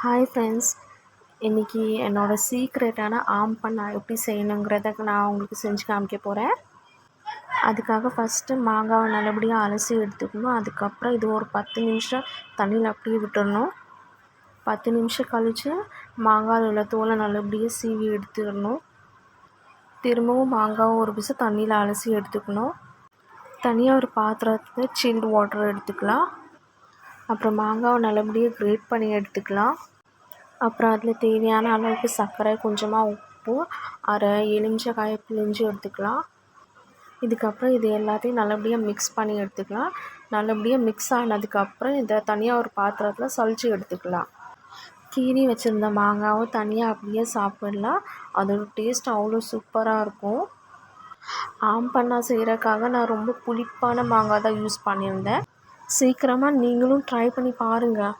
Hi friends, இன்றைக்கி என்னோடய சீக்ரெட்டான Amphan நான் எப்படி செய்யணுங்கிறத நான் உங்களுக்கு செஞ்சு காமிக்க போகிறேன். அதுக்காக ஃபஸ்ட்டு மாங்காவை நல்லபடியாக அலசி எடுத்துக்கணும். அதுக்கப்புறம் இது ஒரு 10 நிமிஷம் தண்ணியில் அப்படியே விட்டுடணும். 10 நிமிஷம் கழித்து மாங்காயில் உள்ள தோலை நல்லபடியாக சீவி எடுத்துடணும். திரும்பவும் மாங்காவை ஒரு பிசு தண்ணியில் அலசி எடுத்துக்கணும். தனியாக ஒரு பாத்திரத்தில் சில்டு வாட்டர் எடுத்துக்கலாம். அப்புறம் மாங்காவை நல்லபடியாக கிரேட் பண்ணி எடுத்துக்கலாம். அப்புறம் அதில் தேவையான அளவுக்கு சர்க்கரை, கொஞ்சமாக உப்பு, அரை எலுமிச்சக்காயை பிழிஞ்சு எடுத்துக்கலாம். இதுக்கப்புறம் இது எல்லாத்தையும் நல்லபடியாக மிக்ஸ் பண்ணி எடுத்துக்கலாம். நல்லபடியாக மிக்ஸ் ஆனதுக்கப்புறம் இதை தனியாக ஒரு பாத்திரத்தில் சலிச்சு எடுத்துக்கலாம். கீறி வச்சுருந்த மாங்காவை தனியாக அப்படியே சாப்பிடலாம். அதோட டேஸ்ட் அவ்வளோ சூப்பராக இருக்கும். ஆம்பண்ணா செய்கிறக்காக நான் ரொம்ப புளிப்பான மாங்காய் தான் யூஸ் பண்ணியிருந்தேன். சீக்கிரமாக நீங்களும் ட்ரை பண்ணி பாருங்கள்.